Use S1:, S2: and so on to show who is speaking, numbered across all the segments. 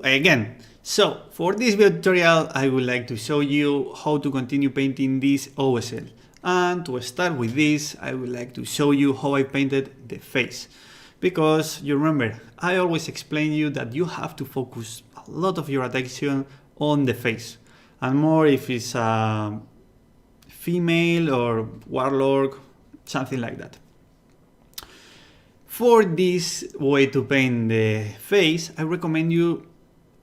S1: again. So for this video tutorial, I would like to show you how to continue painting this OSL. And to start with this, I would like to show you how I painted the face. Because you remember, I always explain you that you have to focus a lot of your attention on the face. And more if it's a female or warlock, something like that. For this way to paint the face, I recommend you,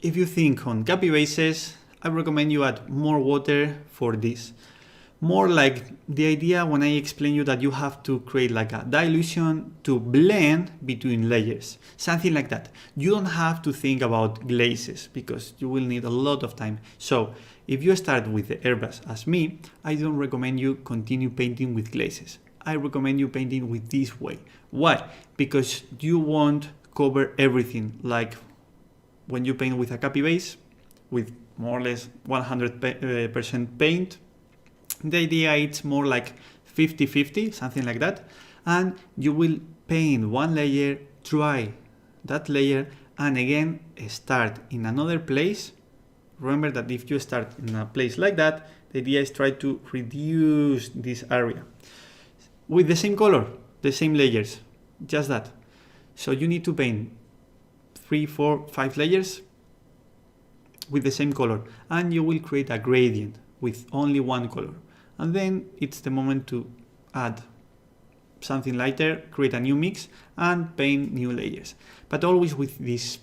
S1: if you think on capibases, I recommend you add more water for this. More like the idea when I explain you that you have to create like a dilution to blend between layers, something like that. You don't have to think about glazes because you will need a lot of time. So if you start with the airbrush as me, I don't recommend you continue painting with glazes. I recommend you painting with this way. Why? Because you won't cover everything. Like when you paint with a capibase, with more or less 100% paint, the idea is more like 50-50, something like that. And you will paint one layer, dry that layer, and again start in another place. Remember that if you start in a place like that, the idea is try to reduce this area. With the same color, the same layers, just that. So you need to paint 3, 4, 5 layers with the same color, and you will create a gradient with only one color. And then it's the moment to add something lighter, create a new mix, and paint new layers. But always with this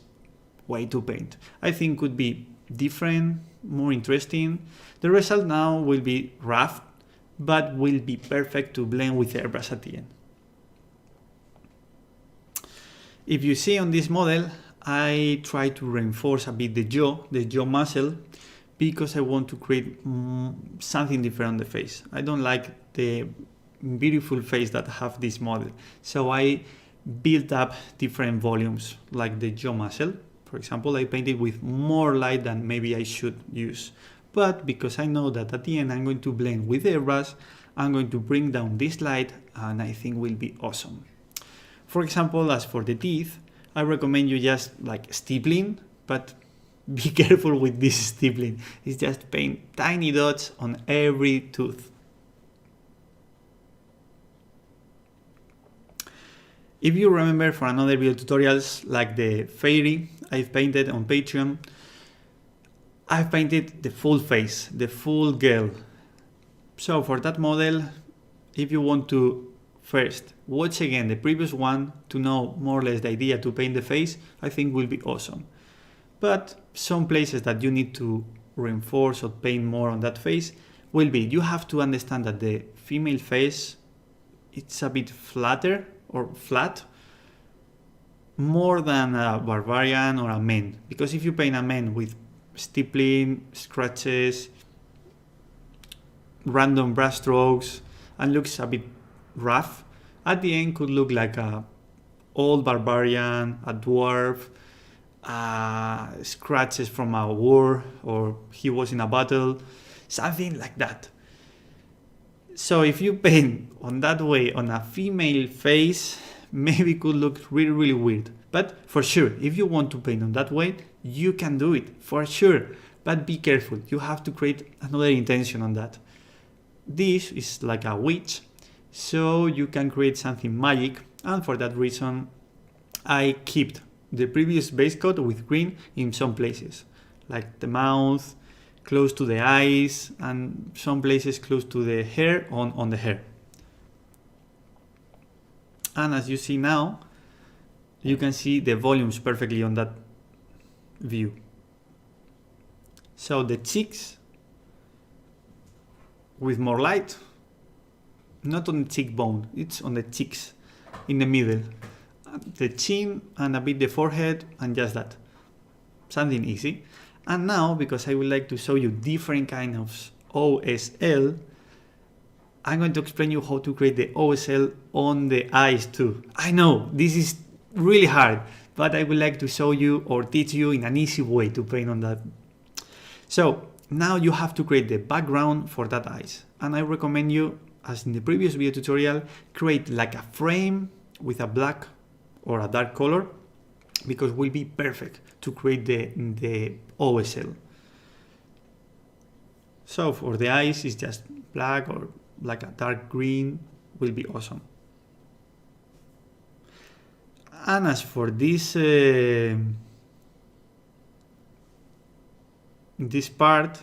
S1: way to paint. I think could be different, more interesting. The result now will be rough, but will be perfect to blend with airbrush at the end. If you see on this model, I try to reinforce a bit the jaw muscle, because I want to create something different on the face. I don't like the beautiful face that have this model. So I built up different volumes, like the jaw muscle. For example, I painted with more light than maybe I should use. But because I know that at the end I'm going to blend with the airbrush, I'm going to bring down this light, and I think will be awesome. For example, as for the teeth, I recommend you just like stippling, but be careful with this stippling. It's just paint tiny dots on every tooth. If you remember for another video tutorials like the fairy I've painted on Patreon, I've painted the full face, the full girl. So for that model, if you want to first watch again the previous one to know more or less the idea to paint the face, I think will be awesome. But some places that you need to reinforce or paint more on that face will be, you have to understand that the female face, it's a bit flatter or flat, more than a barbarian or a man. Because if you paint a man with stippling, scratches, random brush strokes, and looks a bit rough, at the end could look like a old barbarian, a dwarf, scratches from a war, or he was in a battle, something like that. So if you paint on that way on a female face, maybe it could look really, really weird. But for sure, if you want to paint on that way, you can do it, for sure. But be careful, you have to create another intention on that. This is like a witch, so you can create something magic, and for that reason, I kept the previous base coat with green in some places, like the mouth, close to the eyes, and some places close to the hair, on the hair. And as you see now, you can see the volumes perfectly on that view. So the cheeks with more light, not on the cheekbone, it's on the cheeks, in the middle. The chin and a bit the forehead, and just that. Something easy. And now, because I would like to show you different kind of OSL, I'm going to explain you how to create the OSL on the eyes too. I know, this is really hard, but I would like to show you or teach you in an easy way to paint on that. So now you have to create the background for that eyes. And I recommend you, as in the previous video tutorial, create like a frame with a black or a dark color, because will be perfect to create the OSL. So for the eyes, it's just black or like a dark green, will be awesome. And as for this this part,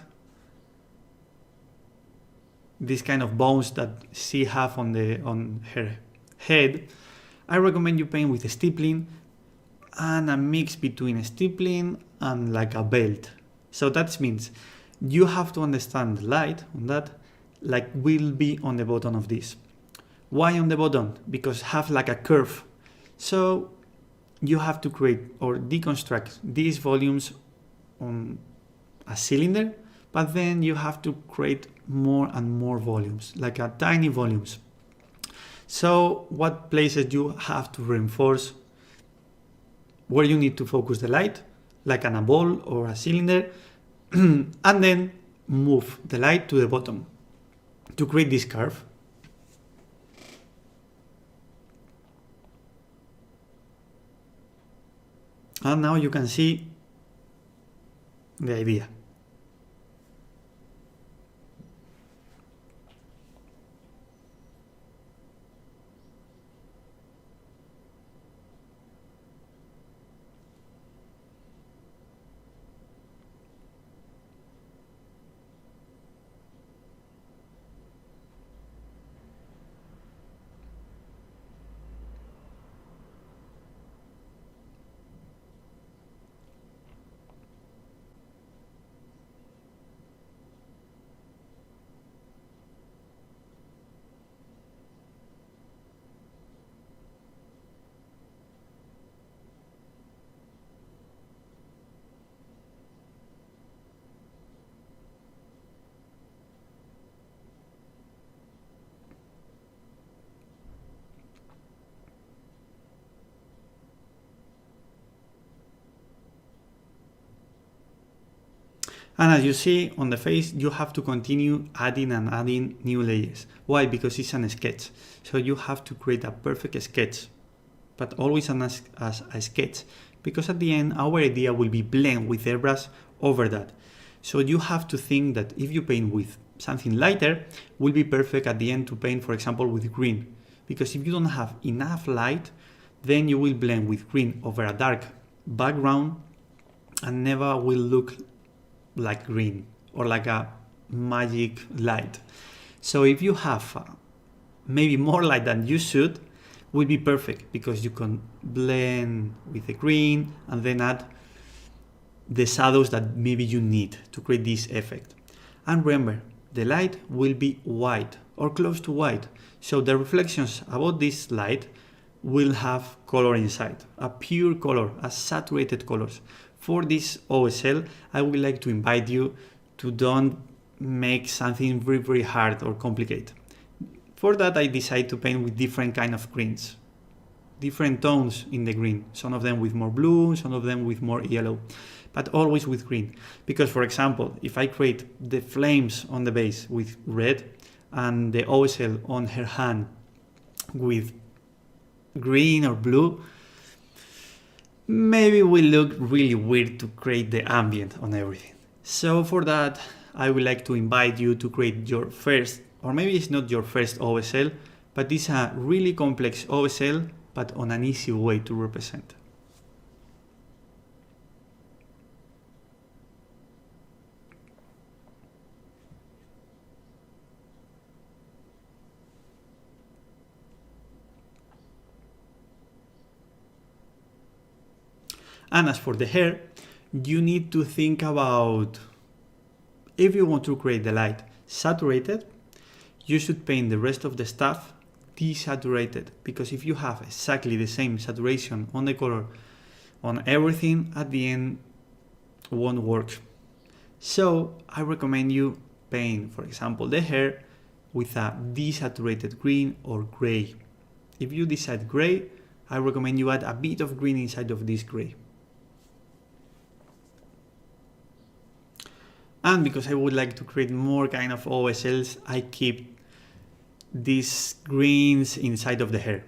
S1: this kind of bones that she have on her head, I recommend you paint with stippling and a mix between stippling and like a belt. So that means you have to understand the light on that like will be on the bottom of this. Why on the bottom? Because have like a curve. So you have to create or deconstruct these volumes on a cylinder, but then you have to create more and more volumes, like a tiny volumes. So what places you have to reinforce, where you need to focus the light, like on a ball or a cylinder, and then move the light to the bottom to create this curve. And now you can see the idea. And as you see on the face, you have to continue adding and adding new layers. Why? Because it's a sketch. So you have to create a perfect sketch, but always as a sketch, because at the end, our idea will be blend with airbrush over that. So you have to think that if you paint with something lighter, will be perfect at the end to paint, for example, with green. Because if you don't have enough light, then you will blend with green over a dark background and never will look like green or like a magic light. So if you have maybe more light than you should, will be perfect because you can blend with the green and then add the shadows that maybe you need to create this effect. And remember, the light will be white or close to white. So the reflections about this light will have color inside, a pure color, a saturated colors. For this OSL, I would like to invite you to don't make something very, very hard or complicated. For that, I decided to paint with different kind of greens, different tones in the green. Some of them with more blue, some of them with more yellow, but always with green. Because, for example, if I create the flames on the base with red and the OSL on her hand with green or blue, maybe will look really weird to create the ambient on everything. So for that, I would like to invite you to create your first, or maybe it's not your first OSL, but it's a really complex OSL, but on an easy way to represent. And as for the hair, you need to think about, if you want to create the light saturated, you should paint the rest of the stuff desaturated, because if you have exactly the same saturation on the color on everything, at the end won't work. So I recommend you paint, for example, the hair with a desaturated green or gray. If you decide gray, I recommend you add a bit of green inside of this gray. And because I would like to create more kind of OSLs, I keep these greens inside of the hair.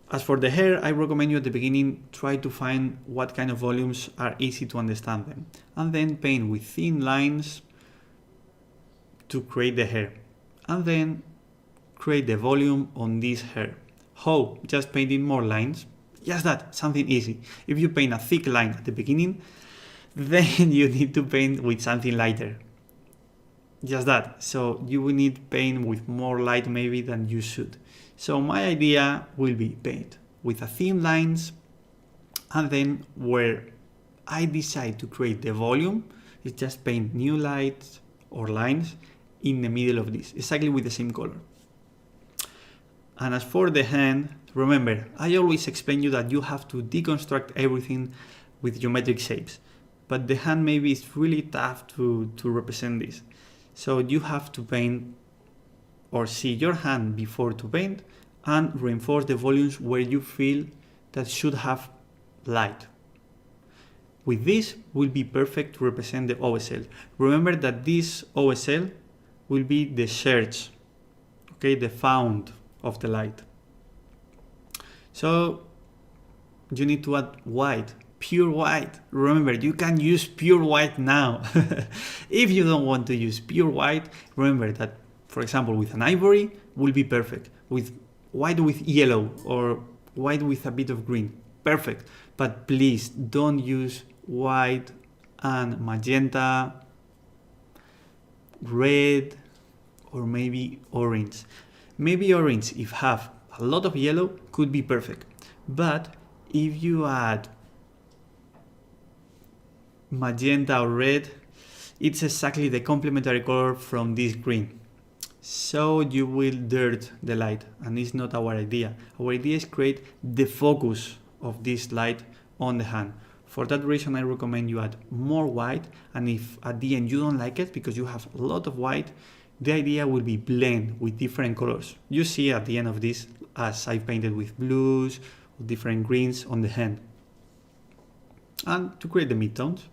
S1: As for the hair, I recommend you at the beginning try to find what kind of volumes are easy to understand them, and then paint with thin lines to create the hair, and then create the volume on this hair. How? Just painting more lines. Just that, something easy. If you paint a thick line at the beginning, then you need to paint with something lighter. Just that. So you will need paint with more light maybe than you should. So my idea will be paint with a thin lines, and then where I decide to create the volume is just paint new lights or lines in the middle of this, exactly with the same color. And as for the hand, remember, I always explain you that you have to deconstruct everything with geometric shapes. But the hand maybe is really tough to represent this. So you have to paint or see your hand before to paint and reinforce the volumes where you feel that should have light. With this will be perfect to represent the OSL. Remember that this OSL will be the search, okay, the found of the light. So you need to add white, pure white. Remember, you can use pure white now. If you don't want to use pure white, remember that, for example, with an ivory will be perfect. With white with yellow or white with a bit of green, perfect. But please don't use white and magenta, red, or maybe orange. Maybe orange, if have a lot of yellow, could be perfect. But if you add magenta or red, it's exactly the complementary color from this green. So you will dirt the light, and it's not our idea. Our idea is create the focus of this light on the hand. For that reason, I recommend you add more white, and if at the end you don't like it because you have a lot of white, the idea will be blend with different colors. You see at the end of this, as I painted with blues, or different greens on the hand. And to create the midtones.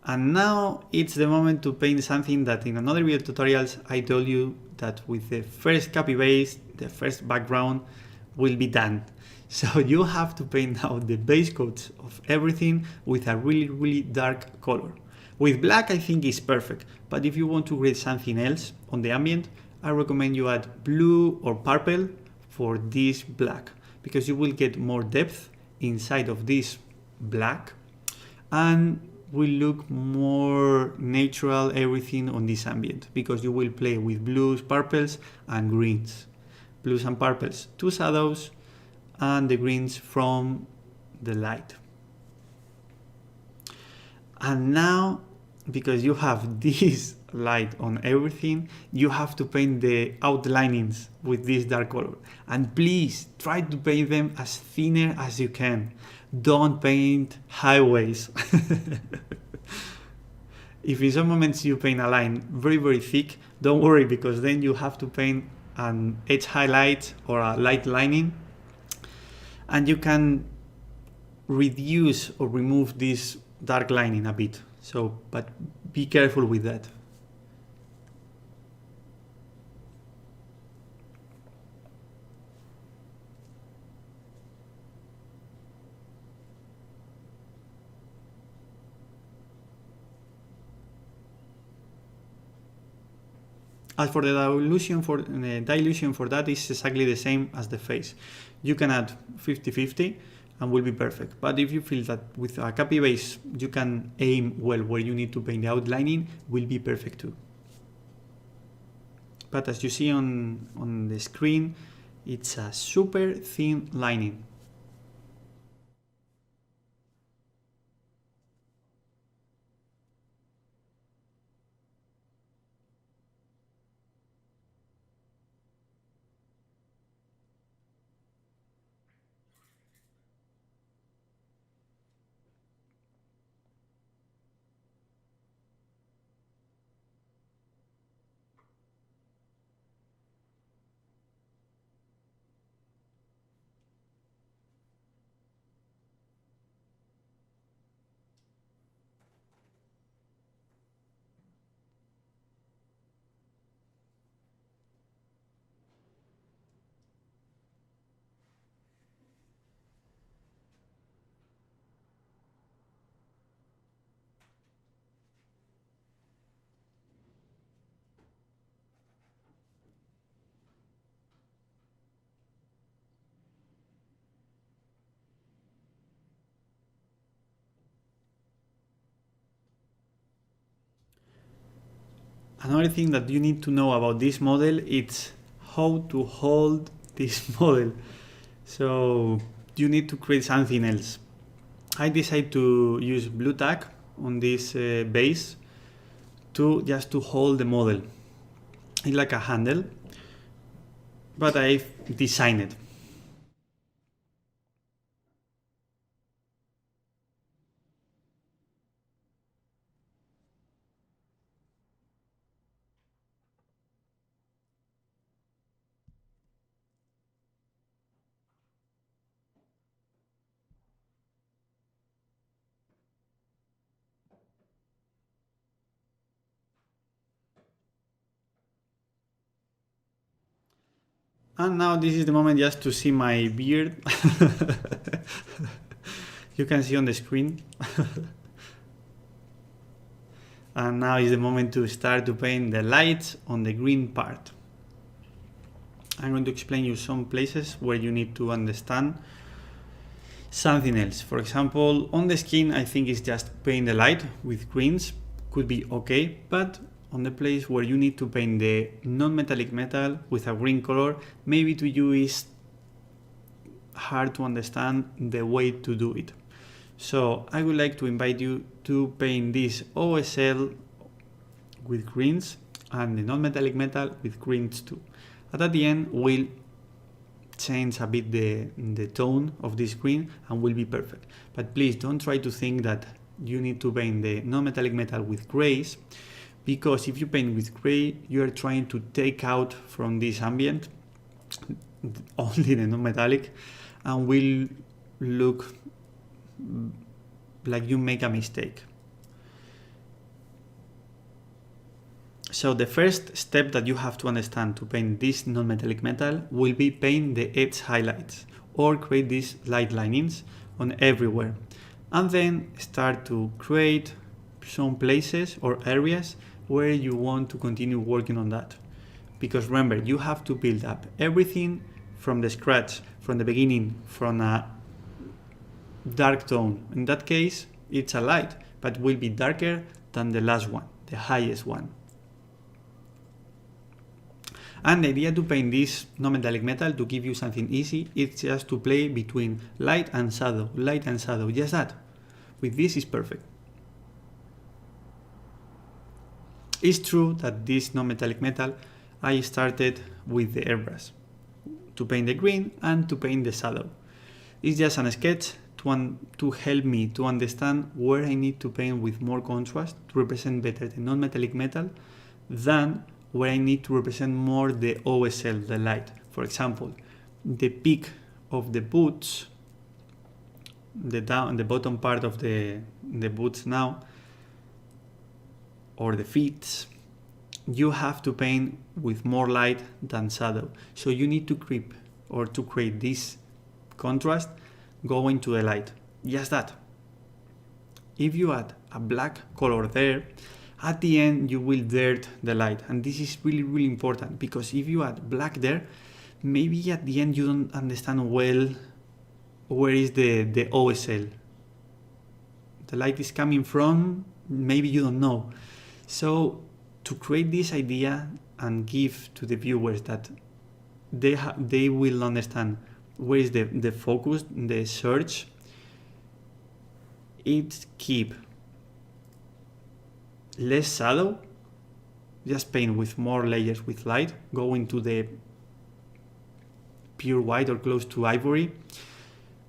S1: And now it's the moment to paint something that in another video tutorials I told you that with the first copy base, the first background will be done. So you have to paint now the base coats of everything with a really dark color. With black I think is perfect, but if you want to create something else on the ambient, I recommend you add blue or purple for this black, because you will get more depth inside of this black and will look more natural everything on this ambient, because you will play with blues, purples and greens. Blues and purples, two shadows, and the greens from the light. And now, because you have this light on everything, you have to paint the outlinings with this dark color. And please try to paint them as thinner as you can. Don't paint highways. If in some moments you paint a line very thick, don't worry, because then you have to paint an edge highlight or a light lining, and you can reduce or remove this dark lining a bit. So, but be careful with that. As for the dilution for that is exactly the same as the face. You can add 50-50 and will be perfect. But if you feel that with a copy base you can aim well where you need to paint the outlining, will be perfect too. But as you see on the screen, it's a super thin lining. Another thing that you need to know about this model is how to hold this model. So you need to create something else. I decided to use blue tack on this base just to hold the model. It's like a handle, but I've designed it. And now this is the moment just to see my beard. You can see on the screen. And now is the moment to start to paint the lights on the green part. I'm going to explain you some places where you need to understand something else. For example, on the skin, I think it's just paint the light with greens, could be okay, but on the place where you need to paint the non-metallic metal with a green color, maybe to you is hard to understand the way to do it. So I would like to invite you to paint this OSL with greens and the non-metallic metal with greens too. And at the end, we'll change a bit the tone of this green and will be perfect. But please don't try to think that you need to paint the non-metallic metal with grays, because if you paint with gray, you are trying to take out from this ambient only the non-metallic and will look like you make a mistake. So the first step that you have to understand to paint this non-metallic metal will be paint the edge highlights or create these light linings on everywhere, and then start to create some places or areas where you want to continue working on that. Because remember, you have to build up everything from the scratch, from the beginning, from a dark tone. In that case, it's a light, but will be darker than the last one, the highest one. And the idea to paint this non-metallic metal to give you something easy, it's just to play between light and shadow, just that. With this is perfect. It's true that this non-metallic metal, I started with the airbrush to paint the green and to paint the shadow. It's just a sketch to help me to understand where I need to paint with more contrast to represent better the non-metallic metal than where I need to represent more the OSL, the light. For example, the peak of the boots, the bottom part of the boots now, or the feet, you have to paint with more light than shadow. So you need to create this contrast going to the light. Just that. If you add a black color there, at the end you will dirt the light, and this is really, really important, because if you add black there, maybe at the end you don't understand well where is the OSL. The light is coming from, maybe you don't know. So to create this idea and give to the viewers that they will understand where is the focus, the search, it's keep less shadow, just paint with more layers with light, go into the pure white or close to ivory,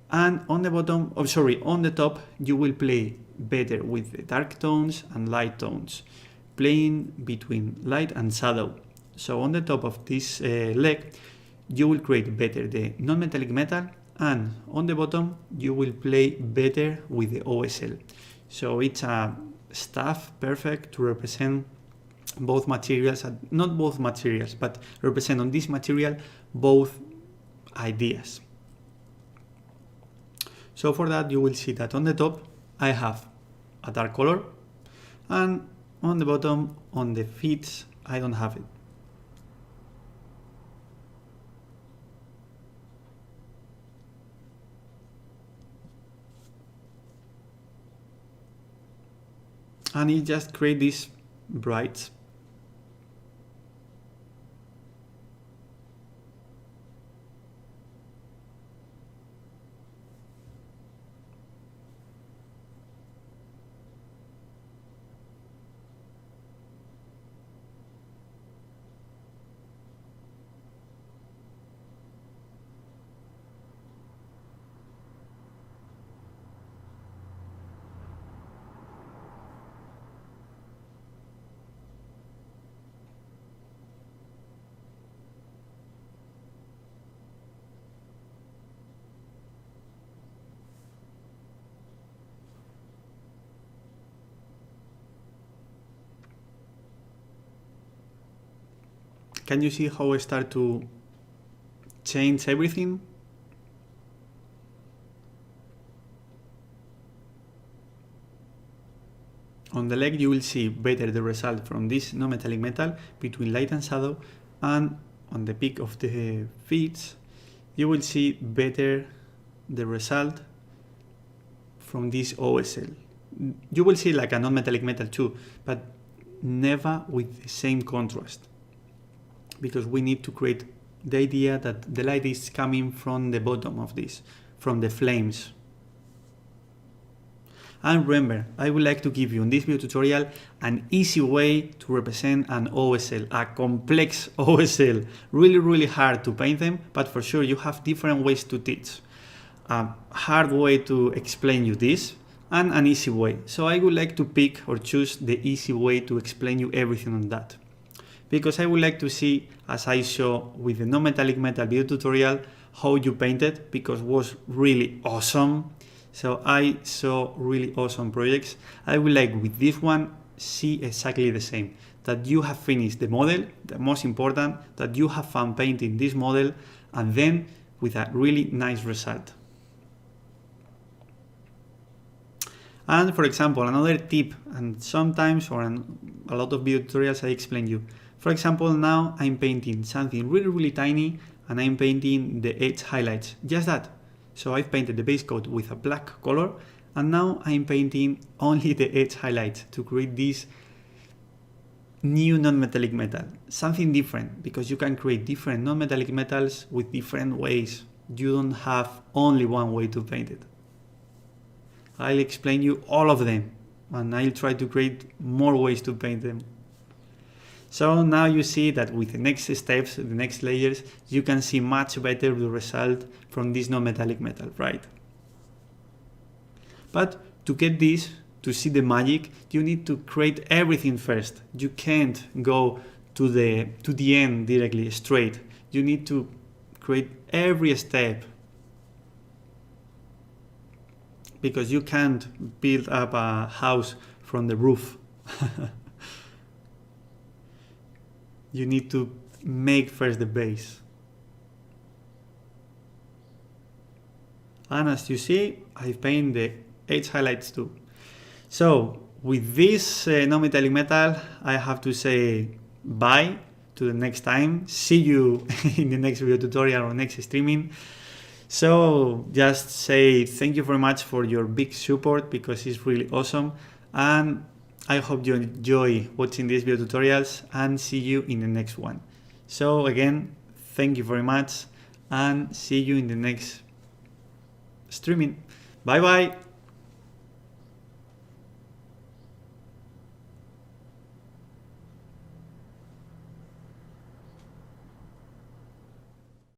S1: and on the top you will play better with the dark tones and light tones, playing between light and shadow. So on the top of this leg you will create better the non-metallic metal, and on the bottom you will play better with the OSL. So it's a stuff perfect to represent both materials, not both materials, but represent on this material both ideas. So for that you will see that on the top I have a dark color, and on the bottom, on the feet, I don't have it. And it just creates this bright Can you see how I start to change everything? On the leg you will see better the result from this non-metallic metal between light and shadow, and on the peak of the feet you will see better the result from this OSL. You will see like a non-metallic metal too, but never with the same contrast, because we need to create the idea that the light is coming from the bottom of this, from the flames. And remember, I would like to give you in this video tutorial an easy way to represent an OSL, a complex OSL. Really hard to paint them, but for sure you have different ways to teach. A hard way to explain you this, and an easy way. So I would like to pick or choose the easy way to explain you everything on that. Because I would like to see, as I show with the non-metallic metal video tutorial, how you painted, because it was really awesome. So I saw really awesome projects. I would like with this one see exactly the same, that you have finished the model, the most important, that you have fun painting this model, and then with a really nice result. And for example, another tip, and sometimes or in a lot of video tutorials I explain you. For example, now I'm painting something really tiny, and I'm painting the edge highlights, just that. So I've painted the base coat with a black color, and now I'm painting only the edge highlights to create this new non-metallic metal. Something different, because you can create different non-metallic metals with different ways. You don't have only one way to paint it. I'll explain you all of them, and I'll try to create more ways to paint them. So now you see that with the next steps, the next layers, you can see much better the result from this non-metallic metal, right? But to get this, to see the magic, you need to create everything first. You can't go to the end directly, straight. You need to create every step, because you can't build up a house from the roof. You need to make first the base. And as you see, I've painted the edge highlights too. So with this non-metallic metal, I have to say bye to the next time. See you in the next video tutorial or next streaming. So just say thank you very much for your big support, because it's really awesome. And I hope you enjoy watching these video tutorials, and see you in the next one. So again, thank you very much, and see you in the next streaming. Bye bye.